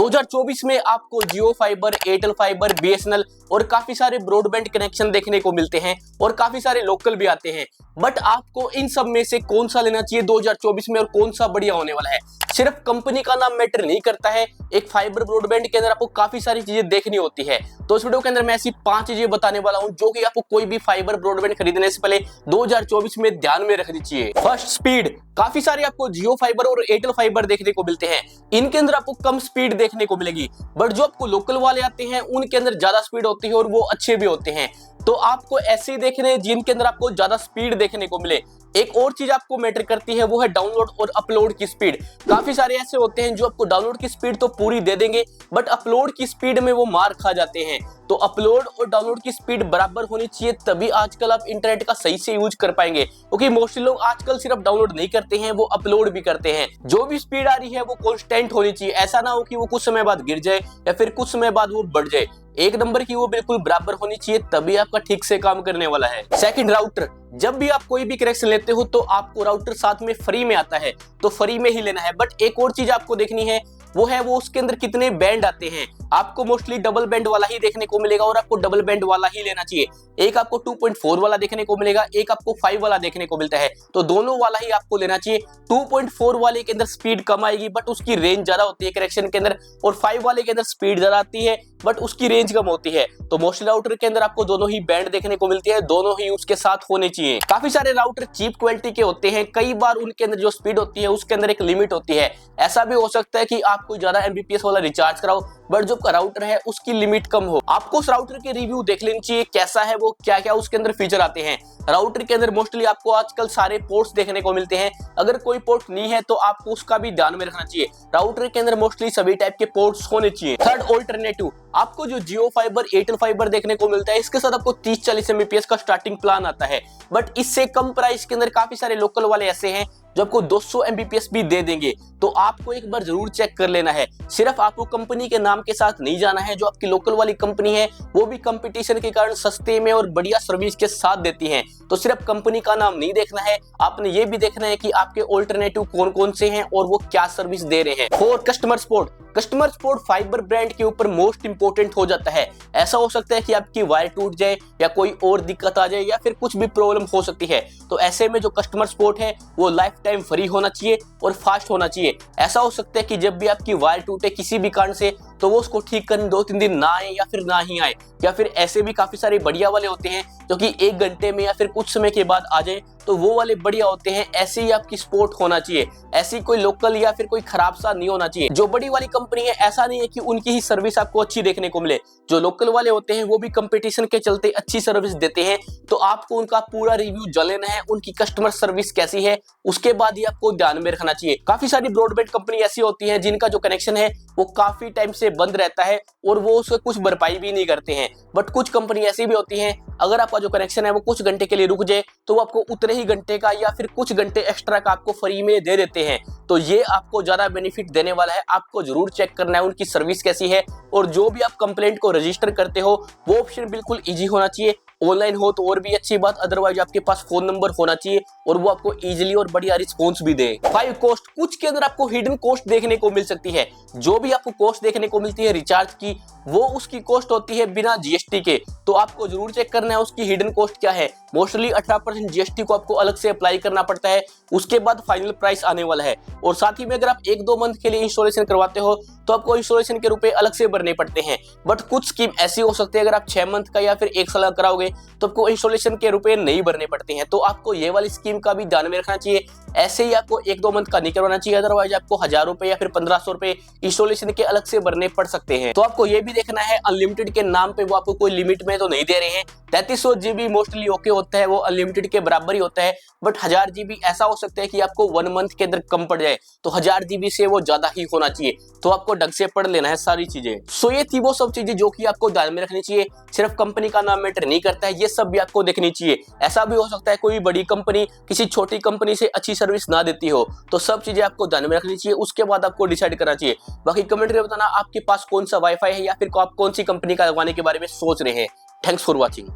2024 में आपको जियो fibre, Airtel fibre, BSNL और काफी सारे ब्रॉडबैंड कनेक्शन देखने को मिलते हैं और काफी सारे लोकल भी आते हैं। बट आपको इन सब में से कौन सा लेना चाहिए 2024 में और कौन सा बढ़िया होने वाला है? सिर्फ कंपनी का नाम मैटर नहीं करता है। एक फाइबर ब्रॉडबैंड के अंदर आपको काफी सारी चीजें देखनी होती है। तो इस वीडियो के अंदर मैं ऐसी 5 चीजें बताने वाला हूं जो कि आपको कोई भी फाइबर ब्रॉडबैंड खरीदने से पहले 2024 में ध्यान में रखनी चाहिए। First, speed. काफी सारे आपको जियो फाइबर और एयरटेल फाइबर देखने को मिलते हैं। इनके अंदर आपको कम स्पीड देखने को मिलेगी, बट जो आपको लोकल वाले आते हैं उनके अंदर ज्यादा स्पीड होती है और वो अच्छे भी होते हैं। तो आपको ऐसे ही देखने हैं जिनके अंदर आपको ज्यादा स्पीड देखने को मिले। एक और चीज आपको मैटर करती है, वो है डाउनलोड और अपलोड की स्पीड। काफी सारे ऐसे होते हैं जो आपको डाउनलोड की स्पीड तो पूरी दे देंगे, बट अपलोड की स्पीड में वो मार खा जाते हैं। तो अपलोड और डाउनलोड की स्पीड बराबर होनी चाहिए, तभी आजकल आप इंटरनेट का सही से यूज कर पाएंगे। क्योंकि मोस्टली लोग आजकल सिर्फ डाउनलोड नहीं करते हैं, वो अपलोड भी करते हैं। जो भी स्पीड आ रही है वो कांस्टेंट होनी चाहिए। ऐसा ना हो कि वो कुछ समय बाद गिर जाए या फिर कुछ समय बाद वो बढ़ जाए। एक नंबर की वो बिल्कुल बराबर होनी चाहिए, तभी आपका ठीक से काम करने वाला है। Second, router. जब भी आप कोई भी कनेक्शन लेते हो तो आपको राउटर साथ में फ्री में आता है, तो फ्री में ही लेना है। बट एक और चीज आपको देखनी है, वो उसके अंदर कितने बैंड आते हैं। आपको मोस्टली डबल बैंड वाला ही देखने को मिलेगा और आपको डबल बैंड वाला ही लेना चाहिए। एक आपको 2.4 वाला देखने को मिलेगा, एक आपको 5 वाला देखने को मिलता है, तो दोनों वाला ही आपको लेना चाहिए। 2.4 वाले के अंदर स्पीड कम आएगी बट उसकी रेंज ज्यादा होती है कनेक्शन के अंदर, और 5 वाले के अंदर स्पीड ज्यादा आती है बट उसकी रेंज कम होती है। तो मोस्टली राउटर के अंदर आपको दोनों ही बैंड देखने को मिलती है, दोनों ही उसके साथ होने चाहिए। काफी सारे राउटर चीप क्वालिटी के होते हैं, कई बार उनके अंदर जो स्पीड होती है उसके अंदर एक लिमिट होती है। ऐसा भी हो सकता है कि आप कोई ज्यादा एमबीपीएस वाला रिचार्ज कराओ बट जो राउटर है उसकी लिमिट कम हो। आपको उस राउटर के रिव्यू देख लेनी चाहिए, कैसा है वो, क्या क्या उसके अंदर फीचर आते हैं। राउटर के अंदर मोस्टली आपको आजकल सारे पोर्ट्स देखने को मिलते हैं, अगर कोई पोर्ट नहीं है तो आपको उसका भी ध्यान में रखना चाहिए। राउटर के अंदर मोस्टली सभी टाइप के पोर्ट्स होने चाहिए। Third, alternative. आपको जो जियो फाइबर, एयरटेल फाइबर देखने को मिलता है, इसके साथ आपको 30-40 एमबीपीएस का स्टार्टिंग प्लान आता है, बट इससे कम प्राइस के अंदर काफी सारे लोकल वाले ऐसे हैं जो आपको 200 एमबीपीएस भी दे देंगे। तो आपको एक बार जरूर चेक कर लेना है। सिर्फ आपको कंपनी के नाम के साथ नहीं जाना है। जो आपकी लोकल वाली कंपनी है वो भी कंपटीशन के कारण सस्ते में और बढ़िया सर्विस के साथ देती है, तो सिर्फ कंपनी का नाम नहीं देखना है, आपने ये भी देखना है कि आपके ऑल्टरनेटिव कौन कौन से हैं और वो क्या सर्विस दे रहे हैं। 4, customer support. Customer support fibre brand के ऊपर मोस्ट इंपोर्टेंट हो जाता है। ऐसा हो सकता है कि आपकी वायर टूट जाए या कोई और दिक्कत आ जाए या फिर कुछ भी प्रॉब्लम हो सकती है, तो ऐसे में जो कस्टमर सपोर्ट है वो लाइफ टाइम फ्री होना चाहिए और फास्ट होना चाहिए। ऐसा हो सकता है कि जब भी आपकी वायर टूटे किसी भी कारण से, तो वो उसको ठीक करने 2-3 दिन ना आए या फिर ना ही आए, या फिर ऐसे भी काफी सारे बढ़िया वाले होते हैं जो कि 1 घंटे में या फिर कुछ समय के बाद आ जाए, तो वो वाले बढ़िया होते हैं। ऐसे ही आपकी सपोर्ट होना चाहिए, ऐसी कोई लोकल या फिर कोई खराब सा नहीं होना चाहिए। जो बड़ी वाली कंपनी है ऐसा नहीं है कि उनकी ही सर्विस आपको अच्छी देखने को मिले, जो लोकल वाले होते हैं वो भी कंपटीशन के चलते अच्छी सर्विस देते हैं, तो आपको उनका पूरा रिव्यू जान लेना है, उनकी कस्टमर सर्विस कैसी है, उसके बाद ही आपको ध्यान में रखना चाहिए। काफी सारी ब्रॉडबैंड कंपनी ऐसी होती है जिनका जो कनेक्शन है वो काफी टाइम से बंद रहता है और वो उसका कुछ भरपाई भी नहीं करते हैं, बट कुछ कंपनी ऐसी भी होती है, अगर आपका जो कनेक्शन है वो कुछ घंटे के लिए रुक जाए तो वो आपको उतने ही घंटे का या फिर कुछ घंटे एक्स्ट्रा का आपको फ्री में दे देते हैं। तो ये आपको ज्यादा बेनिफिट देने वाला है। आपको जरूर चेक करना है उनकी सर्विस कैसी है, और जो भी आप कंप्लेंट को रजिस्टर करते हो वो ऑप्शन बिल्कुल इजी होना चाहिए। ऑनलाइन हो तो और भी अच्छी बात, अदरवाइज आपके पास फोन नंबर होना चाहिए और वो आपको इजीली और बढ़िया रिस्पॉन्स भी दे। 5, कॉस्ट। कुछ के अंदर आपको हिडन कॉस्ट देखने को मिल सकती है। जो भी आपको कॉस्ट देखने को मिलती है रिचार्ज की, वो उसकी कॉस्ट होती है बिना जीएसटी के, तो आपको जरूर चेक करना है उसकी हिडन कॉस्ट क्या है। मोस्टली 18% जीएसटी को आपको अलग से अप्लाई करना पड़ता है, उसके बाद फाइनल प्राइस आने वाला है। और साथ ही में अगर आप 1-2 मंथ के लिए इंस्टॉलेशन करवाते हो तो आपको इंस्टॉलेशन के रुपए अलग से भरने पड़ते हैं। बट कुछ स्कीम ऐसी हो सकती है, अगर आप 6 मंथ का या फिर 1 साल का कराओगे तो आपको इंस्टॉलेशन के रुपए नहीं भरने पड़ते हैं, तो आपको ये वाली स्कीम का भी ध्यान में रखना चाहिए। ऐसे ही आपको 1-2 मंथ का नहीं करवाना चाहिए, अदरवाइज आपको 1000 रुपए या फिर 1500 रुपए इंस्टॉलेशन के अलग से भरने पड़ सकते हैं। तो आपको ये भी देखना है अनलिमिटेड के नाम पे वो आपको कोई लिमिट में तो नहीं दे रहे हैं। 3300 जीबी मोस्टली ओके होता है, वो अनलिमिटेड के बराबर ही होता है, बट 1000 जीबी ऐसा हो सकता है कि आपको 1 मंथ के अंदर कम पड़ जाए, तो 1000 जीबी से वो ज्यादा ही होना चाहिए। तो आपको ढंग से पढ़ लेना है सारी चीजें। सो ये थी वो सब चीजें जो कि आपको ध्यान में रखनी चाहिए। सिर्फ कंपनी का नाम मैटर नहीं करता है, ये सब भी आपको देखनी चाहिए। ऐसा भी हो सकता है कोई बड़ी कंपनी किसी छोटी कंपनी से अच्छी सर्विस ना देती हो, तो सब चीजें आपको ध्यान में रखनी चाहिए, उसके बाद आपको डिसाइड करना चाहिए। बाकी कमेंट करके बताना आपके पास कौन सा वाईफाई है या फिर आप कौन सी कंपनी का लगवाने के बारे में सोच रहे हैं। Thanks for watching.